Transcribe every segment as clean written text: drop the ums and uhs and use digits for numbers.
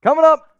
Coming up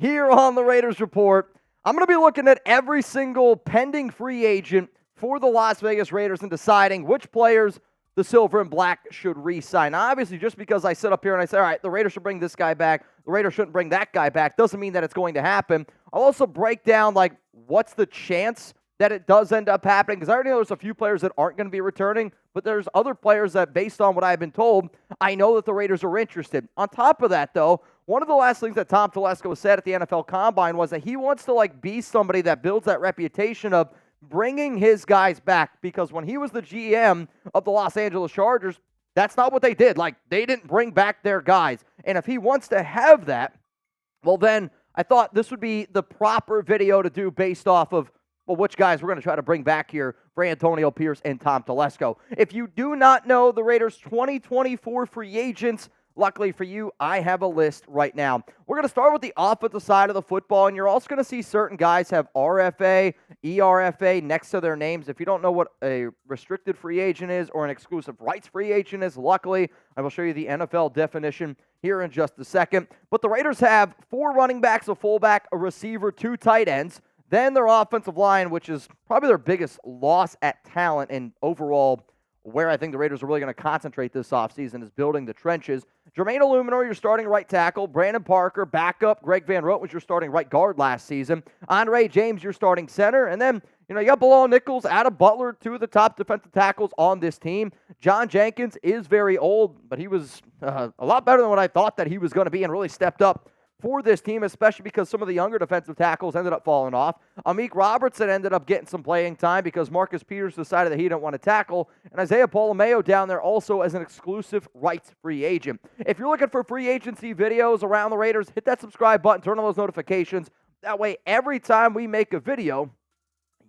here on the Raiders Report, I'm going to be looking at every single pending free agent for the Las Vegas Raiders and deciding which players the Silver and Black should re-sign. Now, obviously, just because I sit up here and I say, all right, the Raiders should bring this guy back, the Raiders shouldn't bring that guy back, doesn't mean that it's going to happen. I'll also break down, what's the chance that it does end up happening, because I already know there's a few players that aren't going to be returning, but there's other players that, based on what I've been told, I know that the Raiders are interested. On top of that, though, one of the last things that Tom Telesco said at the NFL Combine was that he wants to be somebody that builds that reputation of bringing his guys back, because when he was the GM of the Los Angeles Chargers, that's not what they did. They didn't bring back their guys. And if he wants to have that, well, then I thought this would be the proper video to do based off of which guys we're going to try to bring back here for Antonio Pierce and Tom Telesco. If you do not know the Raiders' 2024 free agents, luckily for you, I have a list right now. We're going to start with the offensive side of the football, and you're also going to see certain guys have RFA, ERFA next to their names. If you don't know what a restricted free agent is or an exclusive rights free agent is, luckily, I will show you the NFL definition here in just a second. But the Raiders have 4 running backs, a fullback, a receiver, 2 tight ends. Then their offensive line, which is probably their biggest loss at talent and overall where I think the Raiders are really going to concentrate this offseason is building the trenches. Jermaine Eluemunor, your starting right tackle. Brandon Parker, backup. Greg Van Roten was your starting right guard last season. Andre James, your starting center. And then, you got Bilal Nichols, Adam Butler, 2 of the top defensive tackles on this team. John Jenkins is very old, but he was a lot better than what I thought that he was going to be and really stepped up for this team, especially because some of the younger defensive tackles ended up falling off. Amik Robertson ended up getting some playing time because Marcus Peters decided that he didn't want to tackle, and Isaiah Polameo down there also as an exclusive rights free agent. If you're looking for free agency videos around the Raiders, hit that subscribe button, turn on those notifications. That way, every time we make a video,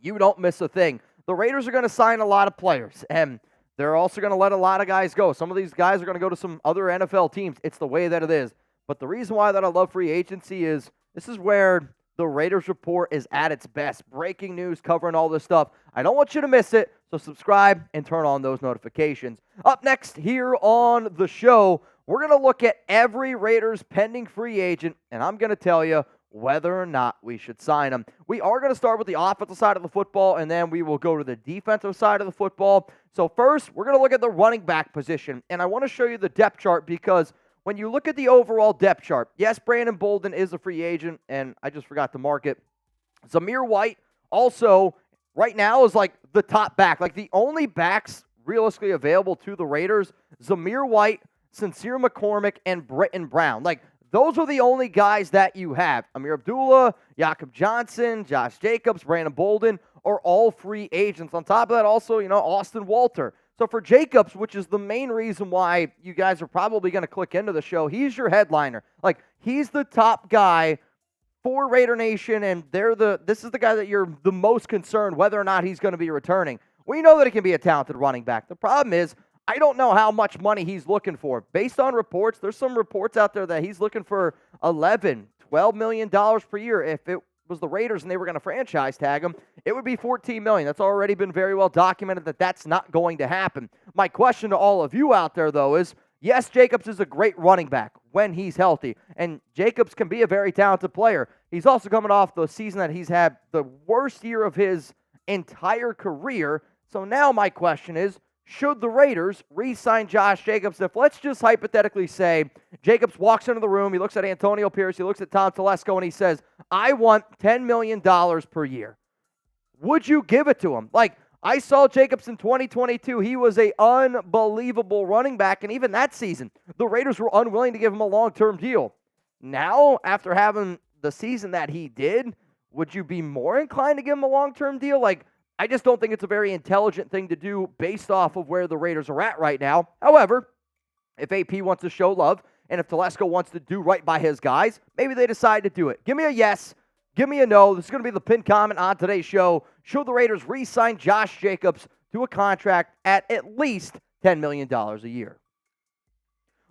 you don't miss a thing. The Raiders are going to sign a lot of players, and they're also going to let a lot of guys go. Some of these guys are going to go to some other NFL teams. It's the way that it is. But the reason why that I love free agency is this is where the Raiders Report is at its best. Breaking news, covering all this stuff. I don't want you to miss it, so subscribe and turn on those notifications. Up next here on the show, we're going to look at every Raiders pending free agent, and I'm going to tell you whether or not we should sign them. We are going to start with the offensive side of the football, and then we will go to the defensive side of the football. So first, we're going to look at the running back position, and I want to show you the depth chart because when you look at the overall depth chart, yes, Brandon Bolden is a free agent, and I just forgot to mark it. Zamir White also right now is the top back. The only backs realistically available to the Raiders, Zamir White, Sincere McCormick, and Britton Brown. Those are the only guys that you have. Ameer Abdullah, Jakob Johnson, Josh Jacobs, Brandon Bolden are all free agents. On top of that, also, Austin Walter. So for Jacobs, which is the main reason why you guys are probably going to click into the show, he's your headliner. He's the top guy for Raider Nation, and this is the guy that you're the most concerned whether or not he's going to be returning. We know that he can be a talented running back. The problem is, I don't know how much money he's looking for. Based on reports, there's some reports out there that he's looking for $11, $12 million per year. If it was the Raiders and they were going to franchise tag him, it would be $14 million. That's already been very well documented that that's not going to happen. My question to all of you out there, though, is yes, Jacobs is a great running back when he's healthy, and Jacobs can be a very talented player. He's also coming off the season that he's had the worst year of his entire career. So now my question is, should the Raiders re-sign Josh Jacobs if, let's just hypothetically say, Jacobs walks into the room, he looks at Antonio Pierce, he looks at Tom Telesco, and he says, I want $10 million per year. Would you give it to him? I saw Jacobs in 2022. He was an unbelievable running back, and even that season, the Raiders were unwilling to give him a long-term deal. Now, after having the season that he did, would you be more inclined to give him a long-term deal? I just don't think it's a very intelligent thing to do based off of where the Raiders are at right now. However, if AP wants to show love and if Telesco wants to do right by his guys, maybe they decide to do it. Give me a yes. Give me a no. This is going to be the pinned comment on today's show. Should the Raiders re-sign Josh Jacobs to a contract at least $10 million a year?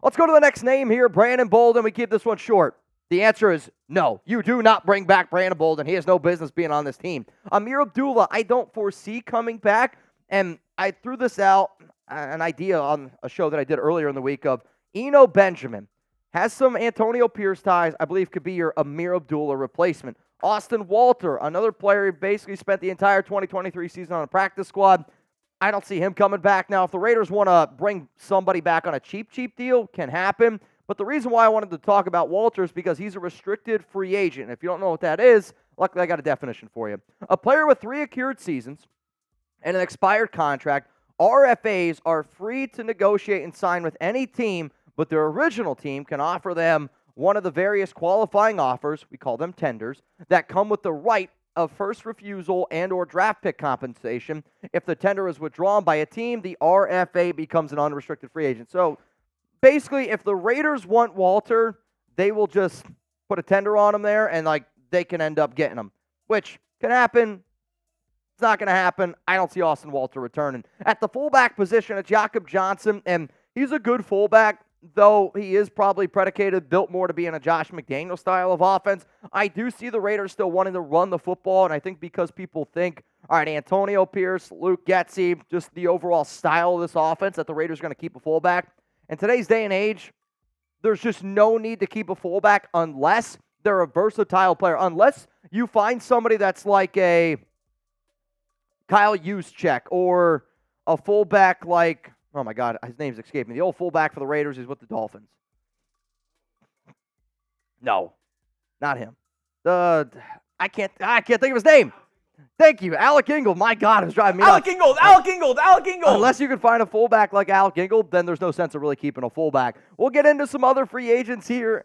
Let's go to the next name here, Brandon Bolden. We keep this one short. The answer is no. You do not bring back Brandon Bolden. He has no business being on this team. Ameer Abdullah, I don't foresee coming back. And I threw this out, an idea on a show that I did earlier in the week of Eno Benjamin. has some Antonio Pierce ties. I believe could be your Ameer Abdullah replacement. Austin Walter, another player who basically spent the entire 2023 season on a practice squad. I don't see him coming back. Now, if the Raiders want to bring somebody back on a cheap deal, can happen. But the reason why I wanted to talk about Walter is because he's a restricted free agent. If you don't know what that is, luckily I got a definition for you. A player with 3 accrued seasons and an expired contract, RFAs are free to negotiate and sign with any team, but their original team can offer them one of the various qualifying offers, we call them tenders, that come with the right of first refusal and or draft pick compensation. If the tender is withdrawn by a team, the RFA becomes an unrestricted free agent. So basically, if the Raiders want Walter, they will just put a tender on him there, and they can end up getting him, which can happen. It's not going to happen. I don't see Austin Walter returning. At the fullback position, it's Jakob Johnson, and he's a good fullback, though he is probably built more to be in a Josh McDaniel style of offense. I do see the Raiders still wanting to run the football, and I think because people think, all right, Antonio Pierce, Luke Getsy, just the overall style of this offense, that the Raiders are going to keep a fullback. In today's day and age, there's just no need to keep a fullback unless they're a versatile player, unless you find somebody that's like a Kyle Juszczyk or a fullback like, oh my God, his name's escaping me. The old fullback for the Raiders is with the Dolphins. No, not him. I can't think of his name. Thank you, Alec Ingold. My God, it was driving me nuts. Alec Ingold. Unless you can find a fullback like Alec Ingold, then there's no sense of really keeping a fullback. We'll get into some other free agents here.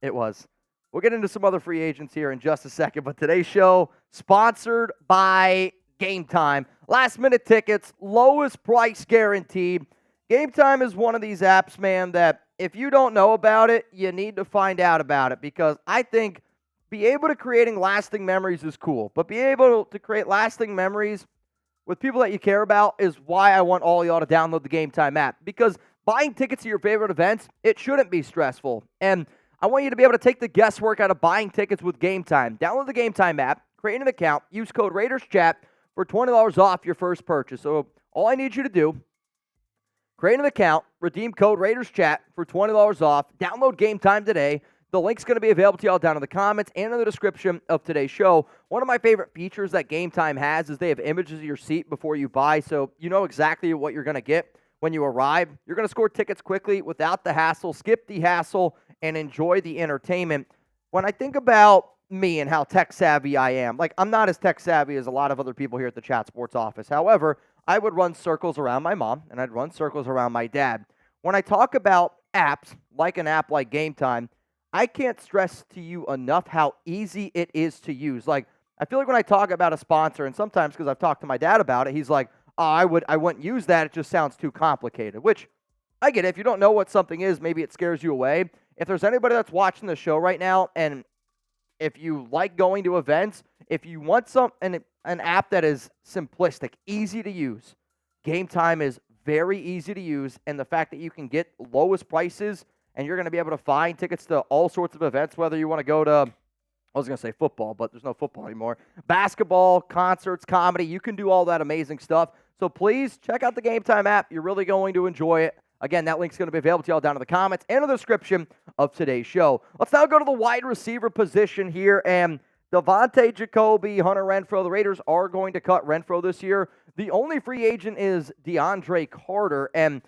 We'll get into some other free agents here in just a second, but today's show sponsored by Game Time. Last-minute tickets, lowest price guaranteed. Game Time is one of these apps, man, that if you don't know about it, you need to find out about it, because I think be able to creating lasting memories is cool, but be able to create lasting memories with people that you care about is why I want all y'all to download the Game Time app, because buying tickets to your favorite events, it shouldn't be stressful, and I want you to be able to take the guesswork out of buying tickets with Game Time. Download the Game Time app, create an account, use code RaidersChat for $20 off your first purchase. So all I need you to do, create an account, redeem code RaidersChat for $20 off, download Game Time today. The link's going to be available to y'all down in the comments and in the description of today's show. One of my favorite features that Game Time has is they have images of your seat before you buy, so you know exactly what you're going to get when you arrive. You're going to score tickets quickly without the hassle, skip the hassle, and enjoy the entertainment. When I think about me and how tech-savvy I am, I'm not as tech-savvy as a lot of other people here at the Chat Sports office. However, I would run circles around my mom, and I'd run circles around my dad. When I talk about apps, like an app like Game Time, I can't stress to you enough how easy it is to use. I feel like when I talk about a sponsor, and sometimes because I've talked to my dad about it, he's like, oh, I wouldn't use that. It just sounds too complicated, which I get it. If you don't know what something is, maybe it scares you away. If there's anybody that's watching the show right now, and if you like going to events, if you want an app that is simplistic, easy to use, Game Time is very easy to use, and the fact that you can get lowest prices and you're going to be able to find tickets to all sorts of events, whether you want to go to, I was going to say football, but there's no football anymore, basketball, concerts, comedy, you can do all that amazing stuff. So please check out the Game Time app. You're really going to enjoy it. Again, that link's going to be available to y'all down in the comments and in the description of today's show. Let's now go to the wide receiver position here, and Devontae Jacoby, Hunter Renfrow. The Raiders are going to cut Renfrow this year. The only free agent is DeAndre Carter, and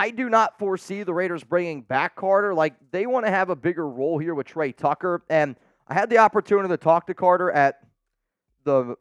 I do not foresee the Raiders bringing back Carter. They want to have a bigger role here with Trey Tucker, and I had the opportunity to talk to Carter at the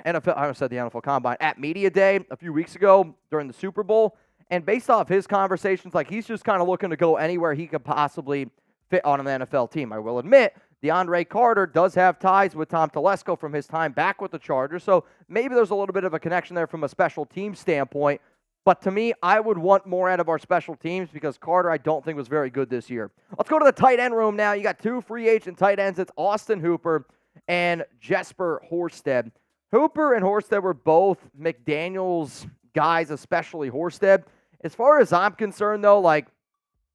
NFL Combine, at Media Day a few weeks ago during the Super Bowl. And based off his conversations, he's just kind of looking to go anywhere he could possibly fit on an NFL team. I will admit, DeAndre Carter does have ties with Tom Telesco from his time back with the Chargers, so maybe there's a little bit of a connection there from a special team standpoint. But to me, I would want more out of our special teams because Carter, I don't think, was very good this year. Let's go to the tight end room now. You got 2 free agent tight ends. It's Austin Hooper and Jesper Horsted. Hooper and Horsted were both McDaniel's guys, especially Horsted. As far as I'm concerned, though,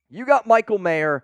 you got Michael Mayer,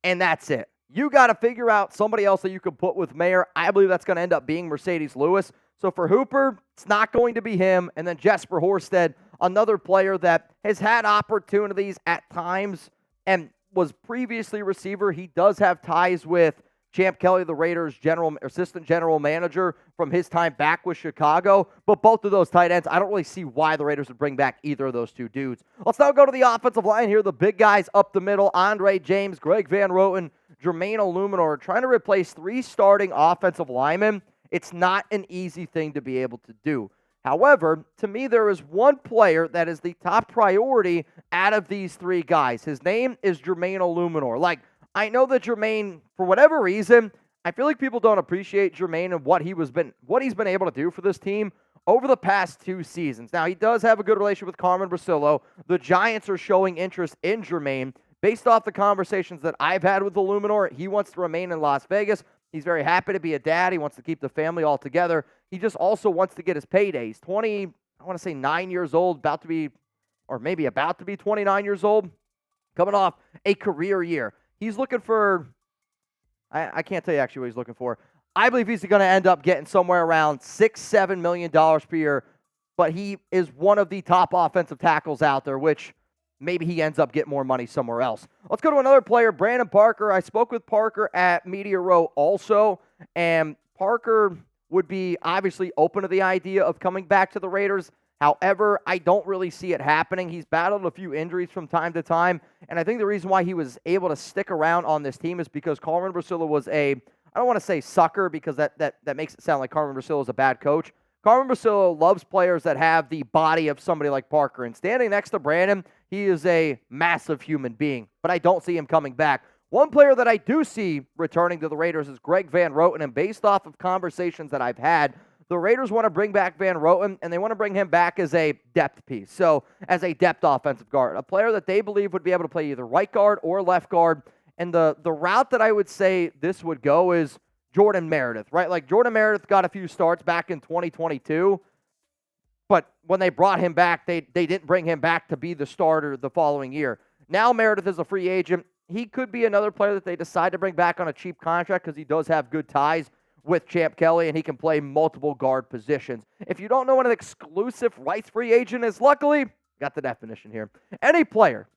and that's it. You got to figure out somebody else that you can put with Mayer. I believe that's going to end up being Mercedes Lewis. So for Hooper, it's not going to be him. And then Jesper Horsted, another player that has had opportunities at times. And was previously a receiver. He does have ties with Champ Kelly, the Raiders' assistant general manager from his time back with Chicago. But both of those tight ends, I don't really see why the Raiders would bring back either of those two dudes. Let's now go to the offensive line here. The big guys up the middle, Andre James, Greg Van Roten, Jermaine Eluemunor, trying to replace 3 starting offensive linemen. It's not an easy thing to be able to do. However, to me, there is one player that is the top priority out of these 3 guys. His name is Jermaine Eluemunor. I know that Jermaine, for whatever reason, I feel like people don't appreciate Jermaine and what he's been able to do for this team over the past 2 seasons. Now, he does have a good relationship with Carmen Brasillo. The Giants are showing interest in Jermaine. Based off the conversations that I've had with Eluemunor, he wants to remain in Las Vegas. He's very happy to be a dad. He wants to keep the family all together. He just also wants to get his payday. He's 9 years old, about to be 29 years old, coming off a career year. He's looking for, I can't tell you actually what he's looking for. I believe he's going to end up getting somewhere around $6-7 million per year, but he is one of the top offensive tackles out there, which maybe he ends up getting more money somewhere else. Let's go to another player, Brandon Parker. I spoke with Parker at Media Row also, and Parker would be obviously open to the idea of coming back to the Raiders. However, I don't really see it happening. He's battled a few injuries from time to time, and I think the reason why he was able to stick around on this team is because Carmen Brasillo was I don't want to say sucker because that makes it sound like Carmen Brasillo is a bad coach. Carmen Brasillo loves players that have the body of somebody like Parker, and standing next to Brandon, he is a massive human being, but I don't see him coming back. One player that I do see returning to the Raiders is Greg Van Roten, and based off of conversations that I've had, the Raiders want to bring back Van Roten, and they want to bring him back as a depth piece, so as a depth offensive guard, a player that they believe would be able to play either right guard or left guard. And the route that I would say this would go is Jordan Meredith, right? Jordan Meredith got a few starts back in 2022, but when they brought him back, they didn't bring him back to be the starter the following year. Now Meredith is a free agent. He could be another player that they decide to bring back on a cheap contract because he does have good ties with Champ Kelly, and he can play multiple guard positions. If you don't know what an exclusive rights free agent is, luckily, got the definition here. Any player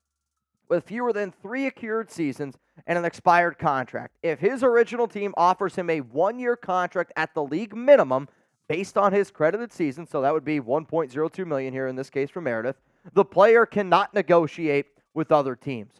with fewer than 3 accrued seasons and an expired contract. If his original team offers him a 1-year contract at the league minimum based on his credited season, so that would be $1.02 million here in this case for Meredith, the player cannot negotiate with other teams.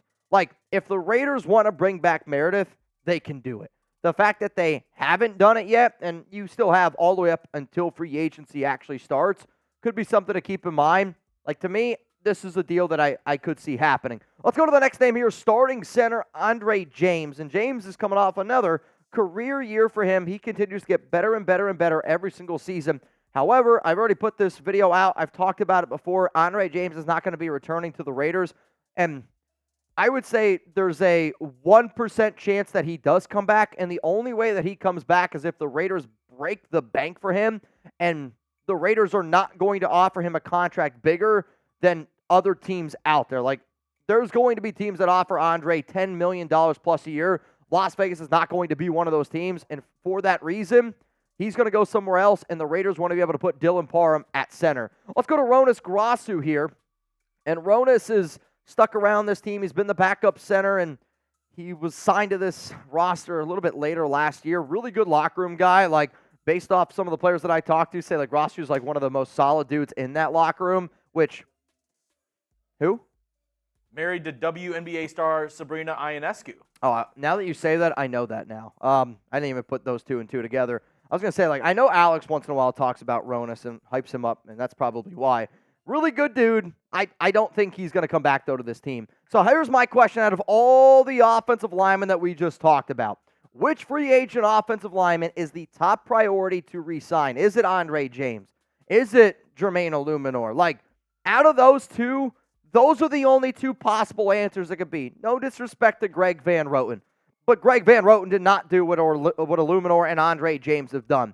If the Raiders want to bring back Meredith, they can do it. The fact that they haven't done it yet, and you still have all the way up until free agency actually starts, could be something to keep in mind. To me, this is a deal that I could see happening. Let's go to the next name here, starting center Andre James. And James is coming off another career year for him. He continues to get better and better and better every single season. However, I've already put this video out. I've talked about it before. Andre James is not going to be returning to the Raiders. And I would say there's a 1% chance that he does come back, and the only way that he comes back is if the Raiders break the bank for him, and the Raiders are not going to offer him a contract bigger than other teams out there. There's going to be teams that offer Andre $10 million plus a year. Las Vegas is not going to be one of those teams, and for that reason, he's going to go somewhere else, and the Raiders want to be able to put Dylan Parham at center. Let's go to Hroniss Grasu here, and Hroniss is stuck around this team. He's been the backup center, and he was signed to this roster a little bit later last year. Really good locker room guy. Based off some of the players that I talked to, say Grasu's one of the most solid dudes in that locker room, which, who? Married to WNBA star Sabrina Ionescu. Oh, now that you say that, I know that now. I didn't even put those 2 and 2 together. I was going to say, I know Alex once in a while talks about Hroniss and hypes him up, and that's probably why. Really good dude. I don't think he's going to come back, though, to this team. So here's my question out of all the offensive linemen that we just talked about. Which free agent offensive lineman is the top priority to re-sign? Is it Andre James? Is it Jermaine Eluemunor? Out of those 2, those are the only 2 possible answers it could be. No disrespect to Greg Van Roten, but Greg Van Roten did not do what Eluemunor and Andre James have done.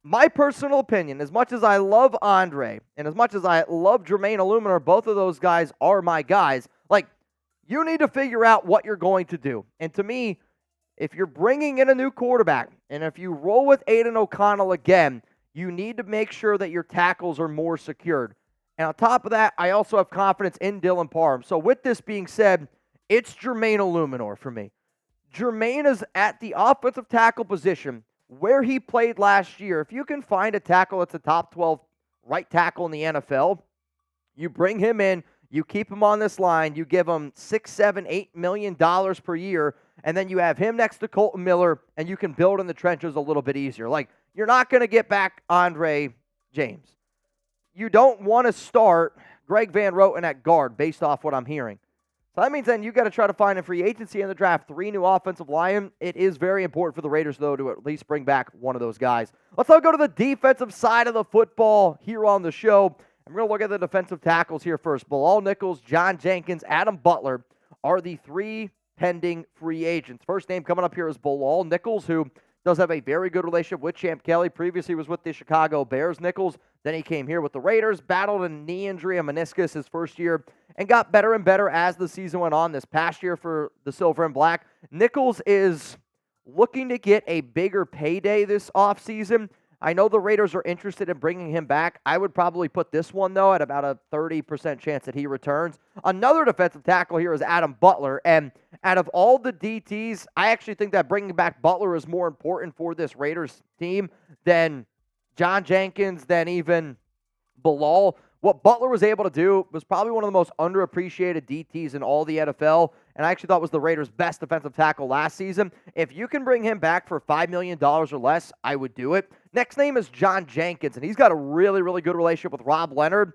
My personal opinion, as much as I love Andre and as much as I love Jermaine Eluemunor, both of those guys are my guys. You need to figure out what you're going to do. And to me, if you're bringing in a new quarterback, and if you roll with Aiden O'Connell again, you need to make sure that your tackles are more secured. And on top of that, I also have confidence in Dylan Parham. So with this being said, It's Jermaine Eluemunor for me. Jermaine is at the offensive tackle position where he played last year. If you can find a tackle that's a top 12 right tackle in the NFL, you bring him in, you keep him on this line, you give him $6, $7, $8 million per year, and then you have him next to Colton Miller, and you can build in the trenches a little bit easier. Like, you're not going to get back Andre James. You don't want to start Greg Van Roten at guard based off what I'm hearing. So that means then you got to try to find in free agency in the draft 3 new offensive linemen. It is very important for the Raiders, though, to at least bring back one of those guys. Let's now go to the defensive side of the football here on the show. I'm going to look at the defensive tackles here first. Bilal Nichols, John Jenkins, Adam Butler are the 3 pending free agents. First name coming up here is Bilal Nichols, who does have a very good relationship with Champ Kelly. Previously was with the Chicago Bears. Nichols, then he came here with the Raiders, battled a knee injury, a meniscus his first year, and got better and better as the season went on this past year for the Silver and Black. Nichols is looking to get a bigger payday this offseason. I know the Raiders are interested in bringing him back. I would probably put this one, though, at about a 30% chance that he returns. Another defensive tackle here is Adam Butler, and out of all the DTs, I actually think that bringing back Butler is more important for this Raiders team than John Jenkins, than even Bilal. What Butler was able to do was probably one of the most underappreciated DTs in all the NFL, and I actually thought was the Raiders' best defensive tackle last season. If you can bring him back for $5 million or less, I would do it. Next name is John Jenkins, and he's got a really, really good relationship with Rob Leonard.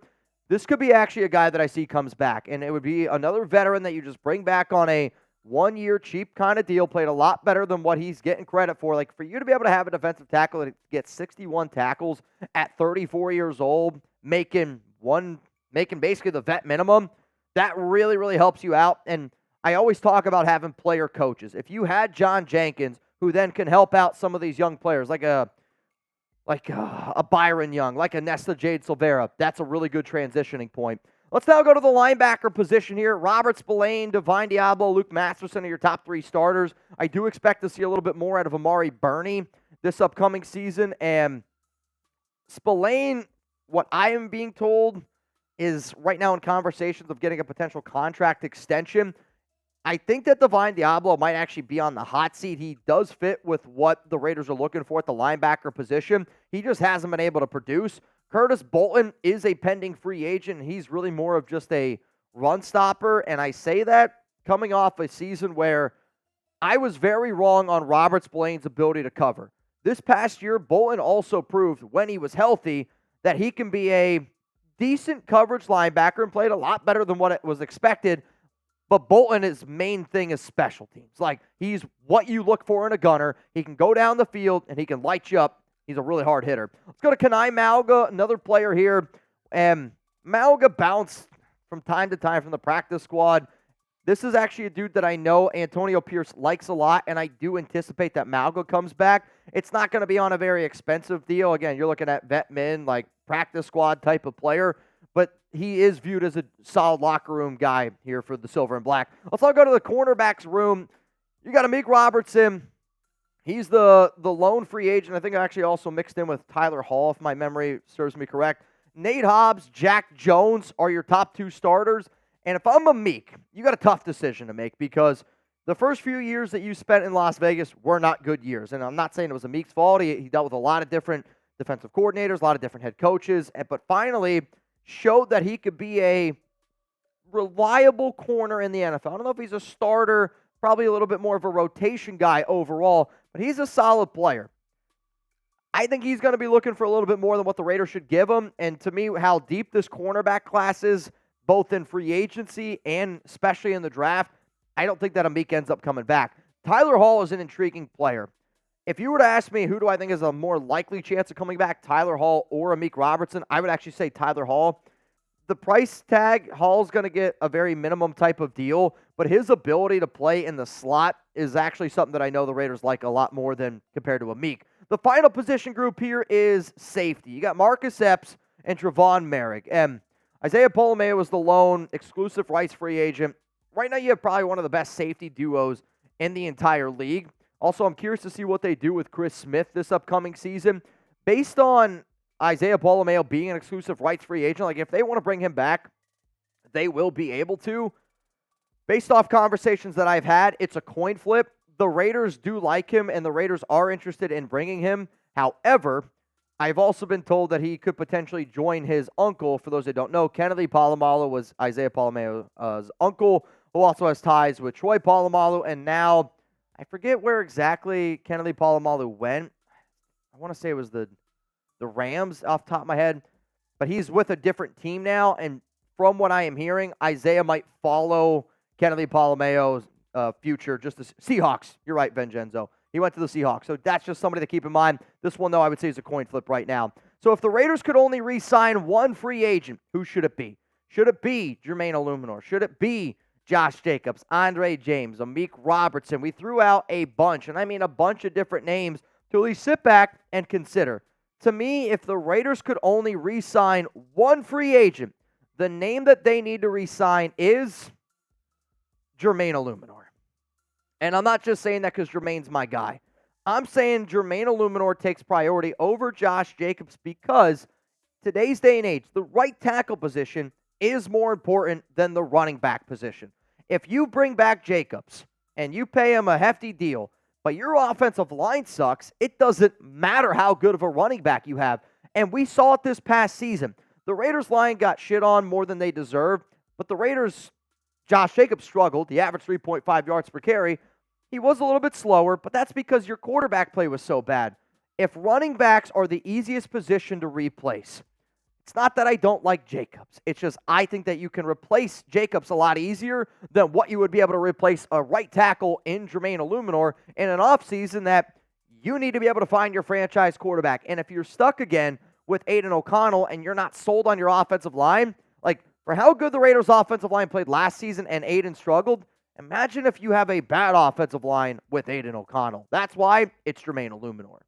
This could be actually a guy that I see comes back, and it would be another veteran that you just bring back on a one-year cheap kind of deal, played a lot better than what he's getting credit for. Like, for you to be able to have a defensive tackle that gets 61 tackles at 34 years old, making basically the vet minimum, that really, really helps you out. And I always talk about having player coaches. If you had John Jenkins, who then can help out some of these young players, like a Byron Young, like a Nesta Jade Silvera, that's a really good transitioning point. Let's now go to the linebacker position here. Robert Spillane, Divine Diablo, Luke Masterson are your top 3 starters. I do expect to see a little bit more out of Amari Burney this upcoming season. And Spillane, what I am being told, is right now in conversations of getting a potential contract extension. I think that Divine Diablo might actually be on the hot seat. He does fit with what the Raiders are looking for at the linebacker position. He just hasn't been able to produce. Curtis Bolden is a pending free agent. He's really more of just a run stopper, and I say that coming off a season where I was very wrong on Robert Spillane's ability to cover. This past year, Bolden also proved when he was healthy that he can be a decent coverage linebacker and played a lot better than what it was expected. But Bolden, his main thing is special teams. Like, he's what you look for in a gunner. He can go down the field, and he can light you up. He's a really hard hitter. Let's go to Kanai Mauga, another player here. And Mauga bounced from time to time from the practice squad. This is actually a dude that I know Antonio Pierce likes a lot, and I do anticipate that Mauga comes back. It's not going to be on a very expensive deal. Again, you're looking at vet min, like practice squad type of player, but he is viewed as a solid locker room guy here for the Silver and Black. Let's all go to the cornerbacks room. You got Amik Robertson. He's the lone free agent. I think I actually also mixed in with Tyler Hall, if my memory serves me correct. Nate Hobbs, Jack Jones are your top 2 starters. And if I'm Amik, you got a tough decision to make because the first few years that you spent in Las Vegas were not good years. And I'm not saying it was Amik's fault. He dealt with a lot of different defensive coordinators, a lot of different head coaches, but finally showed that he could be a reliable corner in the NFL. I don't know if he's a starter, probably a little bit more of a rotation guy overall, but he's a solid player. I think he's going to be looking for a little bit more than what the Raiders should give him. And to me, how deep this cornerback class is, both in free agency and especially in the draft, I don't think that Amik ends up coming back. Tyler Hall is an intriguing player. If you were to ask me who do I think is a more likely chance of coming back, Tyler Hall or Amik Robertson, I would actually say Tyler Hall. The price tag, Hall's going to get a very minimum type of deal, but his ability to play in the slot is actually something that I know the Raiders like a lot more than compared to Amik. The final position group here is safety. You got Marcus Epps and Trevon Merrick. And Isaiah Polamea was the lone exclusive rights free agent. Right now you have probably one of the best safety duos in the entire league. Also, I'm curious to see what they do with Chris Smith this upcoming season. Based on Isaiah Polamea being an exclusive rights free agent, like if they want to bring him back, they will be able to. Based off conversations that I've had, it's a coin flip. The Raiders do like him, and the Raiders are interested in bringing him. However, I've also been told that he could potentially join his uncle. For those that don't know, Kennedy Polamalu was Isaiah Polamalu's uncle, who also has ties with Troy Polamalu, and now I forget where exactly Kennedy Polamalu went. I want to say it was the Rams off the top of my head, but he's with a different team now, and from what I am hearing, Isaiah might follow Kennedy Polamalu's future, just the Seahawks. You're right, Vincenzo. He went to the Seahawks. So that's just somebody to keep in mind. This one, though, I would say is a coin flip right now. So if the Raiders could only re-sign one free agent, who should it be? Should it be Jermaine Eluemunor? Should it be Josh Jacobs, Andre James, Amik Robertson? We threw out a bunch, and I mean a bunch of different names to at least sit back and consider. To me, if the Raiders could only re-sign one free agent, the name that they need to re-sign is Jermaine Eluemunor. And I'm not just saying that because Jermaine's my guy. I'm saying Jermaine Eluemunor takes priority over Josh Jacobs because today's day and age, the right tackle position is more important than the running back position. If you bring back Jacobs and you pay him a hefty deal, but your offensive line sucks, it doesn't matter how good of a running back you have. And we saw it this past season. The Raiders line got shit on more than they deserved, but the Raiders, Josh Jacobs struggled. He averaged 3.5 yards per carry. He was a little bit slower, but that's because your quarterback play was so bad. If running backs are the easiest position to replace, it's not that I don't like Jacobs. It's just I think that you can replace Jacobs a lot easier than what you would be able to replace a right tackle in Jermaine Eluemunor in an offseason that you need to be able to find your franchise quarterback. And if you're stuck again with Aiden O'Connell and you're not sold on your offensive line, like for how good the Raiders' offensive line played last season and Aiden struggled, imagine if you have a bad offensive line with Aiden O'Connell. That's why it's Jermaine Eluemunor.